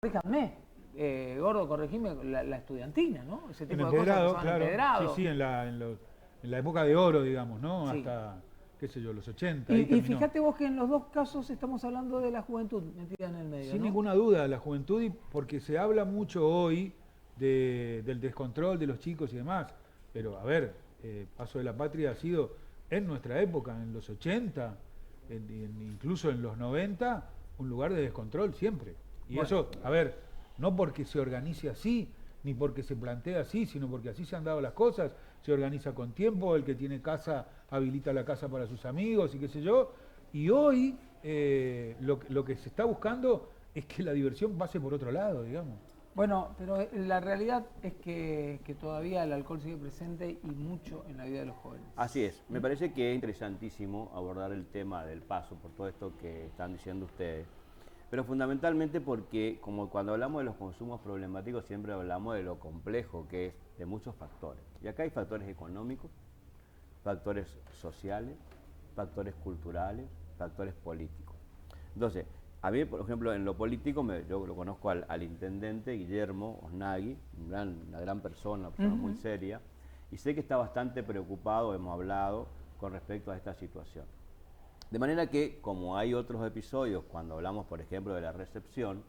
corríjanme, Gordo, corregime, la estudiantina, ¿no? Ese En tipo el de cosas que empedrado, son claro. empedrados. Sí, sí, en la época de oro, digamos, ¿no? Sí. Hasta, qué sé yo, los 80, ahí Y terminó. fíjate vos que en los dos casos estamos hablando de la juventud metida en el medio, Sin ¿no? ninguna duda, la juventud, y porque se habla mucho hoy del descontrol de los chicos y demás. Pero, a ver, Paso de la Patria ha sido en nuestra época, en los 80, incluso en los 90, un lugar de descontrol siempre. Y Bueno, eso, a ver, no porque se organice así, ni porque se plantea así, sino porque así se han dado las cosas. Se organiza con tiempo, el que tiene casa habilita la casa para sus amigos y qué sé yo. Y hoy lo que se está buscando es que la diversión pase por otro lado, digamos. bueno, pero la realidad es que todavía el alcohol sigue presente y mucho en la vida de los jóvenes. Así es, me parece que es interesantísimo abordar el tema del paso por todo esto que están diciendo ustedes, pero fundamentalmente porque como cuando hablamos de los consumos problemáticos siempre hablamos de lo complejo que es de muchos factores. Y acá hay factores económicos, factores sociales, factores culturales, factores políticos. Entonces, a mí, por ejemplo, en lo político, yo lo conozco al intendente Guillermo Osnagui, una gran persona, una persona muy seria, y sé que está bastante preocupado, hemos hablado, con respecto a esta situación. De manera que, como hay otros episodios, cuando hablamos, por ejemplo, de la recepción,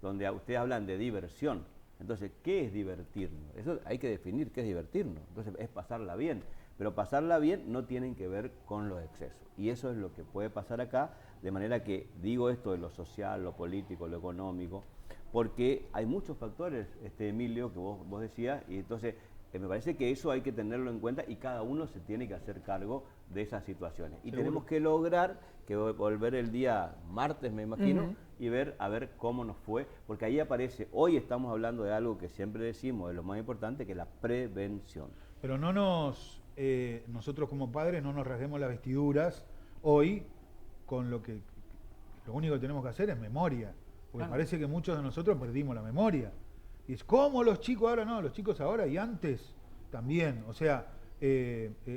donde ustedes hablan de diversión, entonces, ¿qué es divertirnos? Eso hay que definir qué es divertirnos. Entonces, es pasarla bien. Pero pasarla bien no tienen que ver con los excesos. Y eso es lo que puede pasar acá, de manera que digo esto de lo social, lo político, lo económico, porque hay muchos factores, Emilio, que vos decías, y entonces me parece que eso hay que tenerlo en cuenta y cada uno se tiene que hacer cargo de esas situaciones. Y Seguro. tenemos que lograr que volver el día martes, me imagino, y ver a ver cómo nos fue, porque ahí aparece, hoy estamos hablando de algo que siempre decimos, de lo más importante, que es la prevención. Pero nosotros como padres no nos rasguemos las vestiduras hoy con lo único que tenemos que hacer es memoria. Porque Claro. parece que muchos de nosotros perdimos la memoria. Y es como los chicos ahora, no, los chicos ahora y antes también. O sea,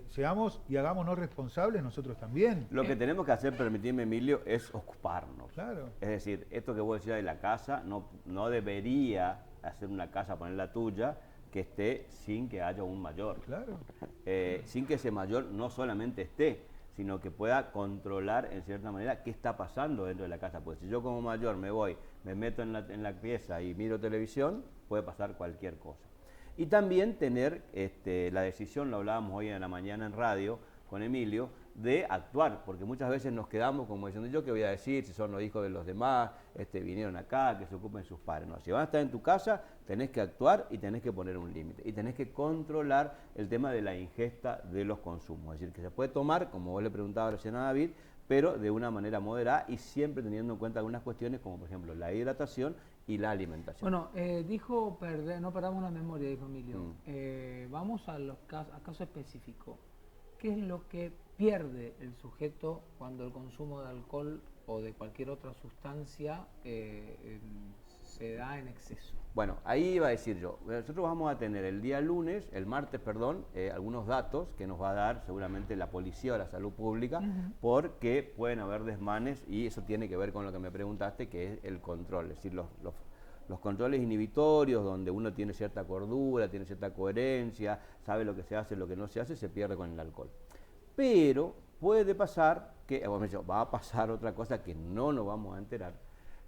seamos y hagámonos responsables nosotros también. Lo que tenemos que hacer, permitidme Emilio, es ocuparnos. Claro. Es decir, esto que vos decías de la casa, no debería hacer una casa, poner la tuya, que esté sin que haya un mayor. Claro. Sin que ese mayor no solamente esté, sino que pueda controlar en cierta manera qué está pasando dentro de la casa. Pues si yo como mayor me voy, me meto en la pieza y miro televisión, puede pasar cualquier cosa. Y también tener la decisión, lo hablábamos hoy en la mañana en radio con Emilio, de actuar, porque muchas veces nos quedamos como diciendo, ¿yo qué voy a decir? Si son los hijos de los demás, vinieron acá, que se ocupen sus padres. No, si van a estar en tu casa, tenés que actuar y tenés que poner un límite. Y tenés que controlar el tema de la ingesta de los consumos. Es decir, que se puede tomar, como vos le preguntabas recién a David, pero de una manera moderada y siempre teniendo en cuenta algunas cuestiones como, por ejemplo, la hidratación y la alimentación. Bueno, dijo, no perdamos la memoria, dijo Emilio. Vamos a los casos específicos. ¿Qué es lo que pierde el sujeto cuando el consumo de alcohol o de cualquier otra sustancia se da en exceso? Bueno, ahí iba a decir yo, nosotros vamos a tener el martes, algunos datos que nos va a dar seguramente la policía o la salud pública, porque pueden haber desmanes y eso tiene que ver con lo que me preguntaste, que es el control, es decir, los controles inhibitorios, donde uno tiene cierta cordura, tiene cierta coherencia, sabe lo que se hace, lo que no se hace, se pierde con el alcohol. Pero puede pasar, va a pasar otra cosa que no nos vamos a enterar,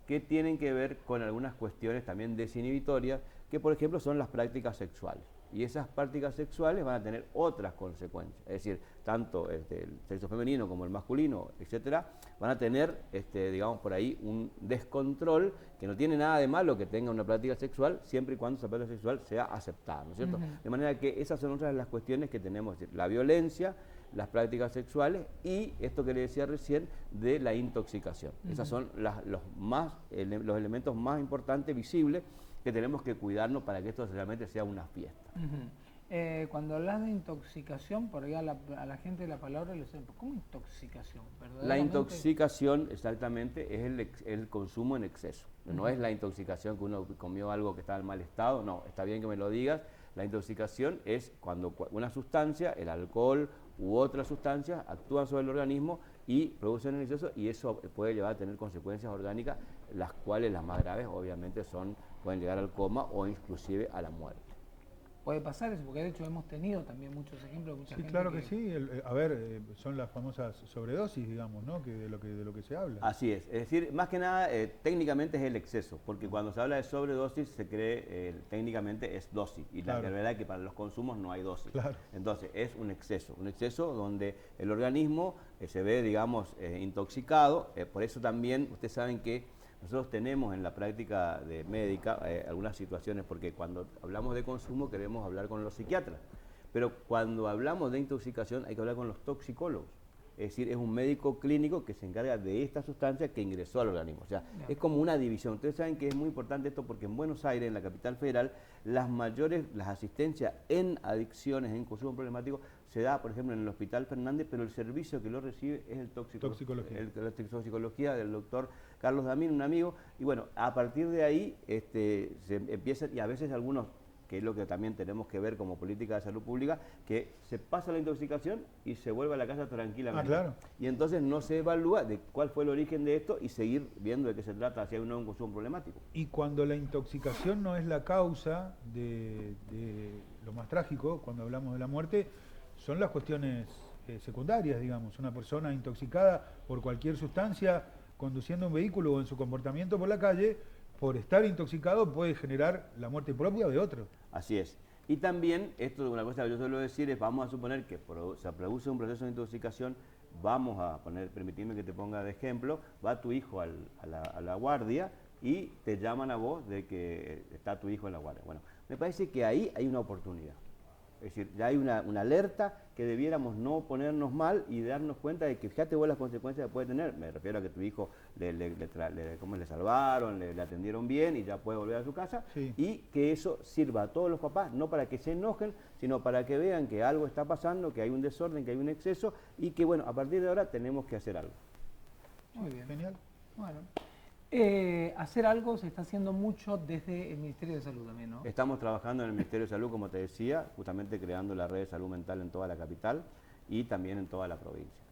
que tienen que ver con algunas cuestiones también desinhibitorias, que por ejemplo son las prácticas sexuales. Y esas prácticas sexuales van a tener otras consecuencias, es decir, tanto el sexo femenino como el masculino, etcétera, van a tener, digamos por ahí, un descontrol que no tiene nada de malo que tenga una práctica sexual, siempre y cuando esa práctica sexual sea aceptada, ¿no es cierto? De manera que esas son otras de las cuestiones que tenemos, es decir, la violencia, las prácticas sexuales y esto que le decía recién de la intoxicación. Esos son los elementos más importantes, visibles, que tenemos que cuidarnos para que esto realmente sea una fiesta. Cuando hablas de intoxicación, por ahí a la gente la palabra le dicen, ¿cómo intoxicación? La intoxicación exactamente es el consumo en exceso. No es la intoxicación que uno comió algo que está en mal estado, no, está bien que me lo digas. La intoxicación es cuando una sustancia, el alcohol u otras sustancias, actúan sobre el organismo y producen el exceso, y eso puede llevar a tener consecuencias orgánicas, las cuales las más graves obviamente pueden llegar al coma o inclusive a la muerte. Puede pasar eso, porque de hecho hemos tenido también muchos ejemplos de mucha Sí, gente claro que sí. A ver, son las famosas sobredosis, digamos, ¿no? Que de lo que se habla. Así es decir, más que nada técnicamente es el exceso, porque cuando se habla de sobredosis se cree técnicamente es dosis, y la verdad es que para los consumos no hay dosis. Claro. Entonces es un exceso donde el organismo se ve, digamos, intoxicado. Por eso también ustedes saben que nosotros tenemos en la práctica de médica algunas situaciones, porque cuando hablamos de consumo queremos hablar con los psiquiatras, pero cuando hablamos de intoxicación hay que hablar con los toxicólogos. Es decir, es un médico clínico que se encarga de esta sustancia que ingresó al organismo. O sea, es como una división. Ustedes saben que es muy importante esto porque en Buenos Aires, en la capital federal, las asistencias en adicciones, en consumo problemático, se da, por ejemplo, en el Hospital Fernández, pero el servicio que lo recibe es el toxicología del doctor Carlos Damín, un amigo. Y bueno, a partir de ahí se empiezan, y a veces algunos, que es lo que también tenemos que ver como política de salud pública, que se pasa la intoxicación y se vuelve a la casa tranquilamente. Claro. Y entonces no se evalúa de cuál fue el origen de esto y seguir viendo de qué se trata, si hay un consumo problemático. Y cuando la intoxicación no es la causa de lo más trágico, cuando hablamos de la muerte, son las cuestiones secundarias, digamos. Una persona intoxicada por cualquier sustancia, conduciendo un vehículo o en su comportamiento por la calle, por estar intoxicado puede generar la muerte propia o de otro. Así es. Y también, esto es una cosa que yo suelo decir, es vamos a suponer que se produce un proceso de intoxicación, vamos a permitirme que te ponga de ejemplo, va tu hijo a la guardia y te llaman a vos de que está tu hijo en la guardia. Bueno, me parece que ahí hay una oportunidad. Es decir, ya hay una alerta que debiéramos no ponernos mal y darnos cuenta de que fíjate vos las consecuencias que puede tener. Me refiero a que tu hijo le salvaron, le atendieron bien y ya puede volver a su casa. Sí. Y que eso sirva a todos los papás, no para que se enojen, sino para que vean que algo está pasando, que hay un desorden, que hay un exceso y que, bueno, a partir de ahora tenemos que hacer algo. Muy bien. Genial. Bueno. Hacer algo se está haciendo mucho desde el Ministerio de Salud también, ¿no? Estamos trabajando en el Ministerio de Salud, como te decía, justamente creando la red de salud mental en toda la capital y también en toda la provincia.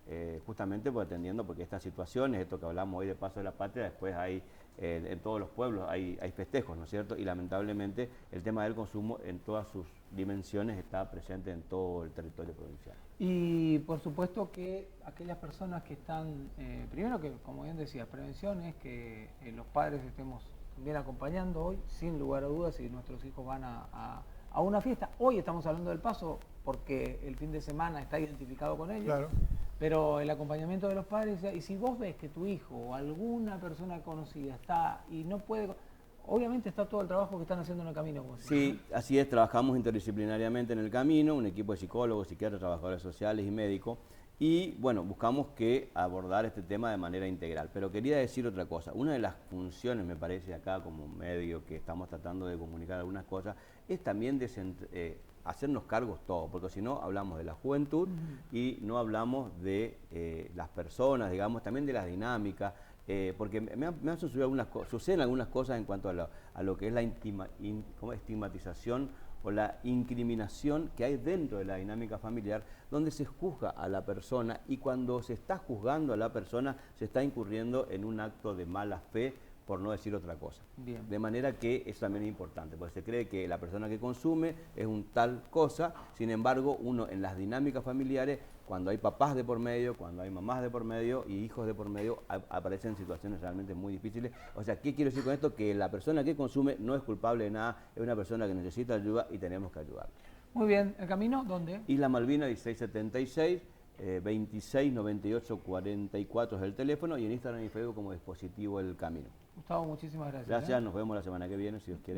Justamente atendiendo, porque estas situaciones, esto que hablamos hoy de Paso de la Patria, después hay en todos los pueblos hay festejos, ¿no es cierto? Y lamentablemente el tema del consumo en todas sus dimensiones está presente en todo el territorio provincial. Y por supuesto que aquellas personas que están, primero que, como bien decías, prevención es que los padres estemos bien acompañando hoy, sin lugar a dudas, si nuestros hijos van a una fiesta. Hoy estamos hablando del paso porque el fin de semana está identificado con ellos. Claro. Pero el acompañamiento de los padres, y si vos ves que tu hijo o alguna persona conocida está y no puede, obviamente está todo el trabajo que están haciendo en el camino. Como sí, así es, trabajamos interdisciplinariamente en el camino, un equipo de psicólogos, psiquiatras, trabajadores sociales y médicos, y bueno, buscamos que abordar este tema de manera integral. Pero quería decir otra cosa, una de las funciones, me parece, acá como medio que estamos tratando de comunicar algunas cosas, es también hacernos cargos todos, porque si no hablamos de la juventud y no hablamos de las personas, digamos, también de las dinámicas, porque me han suceden algunas cosas en cuanto a lo que es la estigmatización o la incriminación que hay dentro de la dinámica familiar, donde se juzga a la persona y cuando se está juzgando a la persona se está incurriendo en un acto de mala fe, por no decir otra cosa. Bien. De manera que eso también es importante, porque se cree que la persona que consume es un tal cosa, sin embargo, uno en las dinámicas familiares, cuando hay papás de por medio, cuando hay mamás de por medio y hijos de por medio, aparecen situaciones realmente muy difíciles. O sea, ¿qué quiero decir con esto? Que la persona que consume no es culpable de nada, es una persona que necesita ayuda y tenemos que ayudarla. Muy bien, ¿el camino dónde? Isla Malvina 1676, 26 98 44 es el teléfono y en Instagram y Facebook como Dispositivo El Camino. Gustavo, muchísimas gracias. Gracias, nos vemos la semana que viene si Dios quiere.